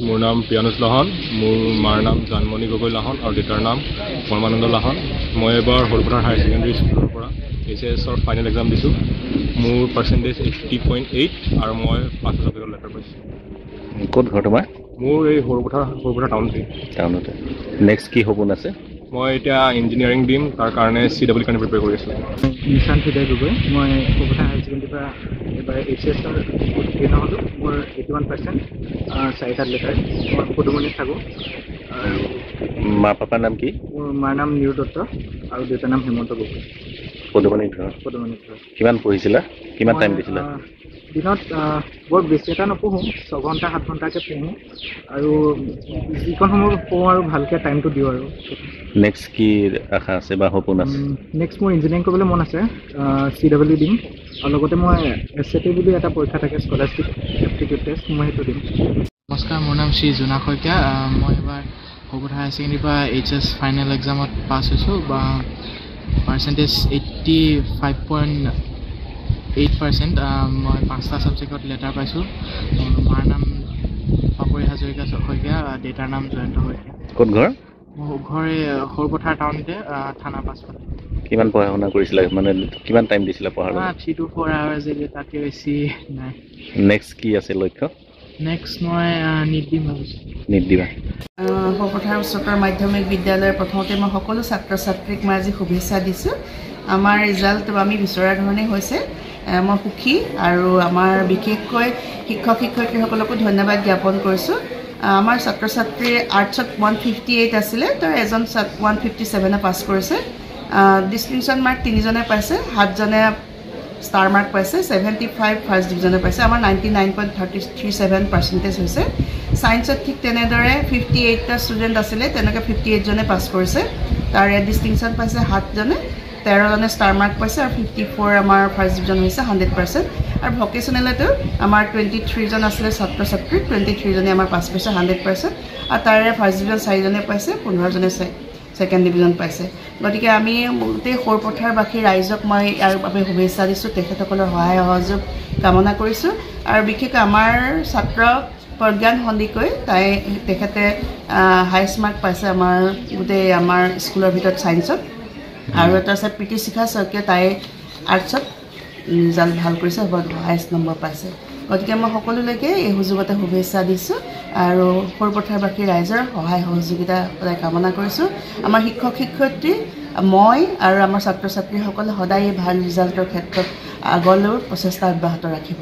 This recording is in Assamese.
মোৰ নাম পিয়ানুজ লাহন, মোৰ মাৰ নাম জানমণি গগৈ লাহন আৰু দেউতাৰ নাম পৰমানন্দ লাহন। মই এবাৰ সৰুপথাৰ হায়াৰ ছেকেণ্ডেৰী স্কুলৰ পৰা HSৰ ফাইনেল এক্সাম দিছোঁ। মোৰ পাৰ্চেণ্টেজ 80.8 আৰু মই 5 ছাবজেক্টত লেটাৰ পাইছোঁ। ক'ত ঘৰ তোমাৰ? মোৰ এই সৰুপথাৰ টাউনতে। নেক্সট কি সপোন আছে? মই এতিয়া ইঞ্জিনিয়াৰিং দিম, তাৰ কাৰণে CW কাৰণে প্ৰিপেয়াৰ কৰি আছোঁ। নিশান হৃদয় গগৈ, মই সৰুপথাৰ হায়াৰ ছেকেণ্ডেৰীৰ পৰা এবাৰ HSৰ উত্তীৰ্ণ হ'লোঁ। মোৰ 81%, 4টা লেটাৰ। মই পদুমণিত থাকোঁ আৰু মা পাপাৰ নাম কি? মোৰ মাৰ নাম নিৰু দত্ত আৰু দেউতাৰ নাম হেমন্ত গগৈ। পদুমণিত ঘৰ। কিমান পঢ়িছিলা? কিমান টাইম দিছিলা? দিনত বৰ বেছি এটা নপঢ়োঁ, 6 ঘণ্টা 7 ঘণ্টাকৈ পঢ়োঁ আৰু যিকণ সময় পঢ়োঁ আৰু ভালকৈ টাইমটো দিওঁ আৰু। নেক্সট কি আশা আছে বা সপোন আছে? নেক্সট মোৰ ইঞ্জিনিয়াৰিং কৰিবলৈ মন আছে, CW দিম আৰু লগতে মই SAT বুলি এটা পৰীক্ষা থাকে, স্কলাৰশ্বিপ এপ্টিটিউড টেষ্ট, মই সেইটো দিম। নমস্কাৰ, মোৰ নাম শ্ৰী জোনা শইকীয়া। মই এবাৰ সৰুপথাৰ হায়াৰ ছেকেণ্ডেৰীৰ পৰা HS ফাইনেল এক্সামত পাছ হৈছোঁ বা পাৰ্চেণ্টেজ 85.8%। মই 5টা ছাবজেক্টত লেটাৰ পাইছোঁ। মাৰ নাম পাপৰি হাজৰিকা শইকীয়া, দেউতাৰ নাম জয়ন্ত শইকীয়া। ক'ত ঘৰ? মোৰ ঘৰ সৰুপথাৰ টাউনতে, থানা পাছফালে। কিমান পঢ়া শুনা কৰিছিলা, মানে কিমান টাইম দিছিলা পঢ়াৰ বাবে? 3 to 4 hours, তাতকৈ বেছি নাই। নেক্সট কি আছে লক্ষ্য? নেক্সট মই নিট দিম ভাবিছোঁ। নিট দিবা? সৰুপথাৰ উচ্চতৰ মাধ্যমিক বিদ্যালয়ৰ প্ৰথমতে মই সকলো ছাত্ৰ ছাত্ৰীক মই আজি শুভেচ্ছা দিছোঁ। আমাৰ ৰিজাল্ট আমি বিচৰা ধৰণেই হৈছে। মই সুখী আৰু আমাৰ বিশেষকৈ শিক্ষক শিক্ষয়িত্ৰীসকলকো ধন্যবাদ জ্ঞাপন কৰিছোঁ। আমাৰ ছাত্ৰ ছাত্ৰীৰ আৰ্টছত 158 আছিলে, তাৰ এজন 157 পাছ কৰিছে। ডিষ্টিংশ্যন মাৰ্ক 3জনে পাইছে, 7জনে ষ্টাৰ মাৰ্ক পাইছে, 75 ফাৰ্ষ্ট ডিভিজনে পাইছে। আমাৰ 99.337% হৈছে। ছায়েন্সত ঠিক তেনেদৰে 58টা ষ্টুডেণ্ট আছিলে, তেনেকৈ 58জনে পাছ কৰিছে। তাৰে ডিষ্টিংশ্যন পাইছে 7জনে, 13জনে ষ্টাৰ মাৰ্ক পাইছে আৰু 54 আমাৰ ফাৰ্ষ্ট ডিভিজন হৈছে 100%। আৰু ভকেশ্যনেলতো আমাৰ 23জন আছিলে ছাত্ৰ ছাত্ৰী, 23জনে আমাৰ পাছ কৰিছে 100%। আৰু তাৰে ফাৰ্ষ্ট ডিভিজন 4জনে পাইছে, 15জনে ছেকেণ্ড ডিভিজন পাইছে। গতিকে আমি গোটেই সৰুপথাৰবাসী ৰাইজক মই ইয়াৰ বাবে শুভেচ্ছা দিছোঁ, তেখেতসকলৰ সহায় সহযোগ কামনা কৰিছোঁ। আৰু বিশেষকৈ আমাৰ ছাত্ৰ প্ৰজ্ঞান সন্দিকৈ, তেখেতে হায়েষ্ট মাৰ্ক পাইছে আমাৰ গোটেই আমাৰ স্কুলৰ ভিতৰত ছায়েন্সত। আৰু এটা আছে প্ৰীতি শিখা শইকীয়া, তাই আৰ্টছত ৰিজাল্ট ভাল কৰিছে, হায়েষ্ট নম্বৰ পাইছে। গতিকে মই সকলোলৈকে এই সুযোগতে শুভেচ্ছা দিছোঁ আৰু সৰুপথাৰবাসী ৰাইজৰ সহায় সহযোগিতা সদায় কামনা কৰিছোঁ। আমাৰ শিক্ষক শিক্ষয়িত্ৰী, মই আৰু আমাৰ ছাত্ৰ ছাত্ৰীসকলে সদায় এই ভাল ৰিজাল্টৰ ক্ষেত্ৰত আগলৈও প্ৰচেষ্টা অব্যাহত ৰাখিব।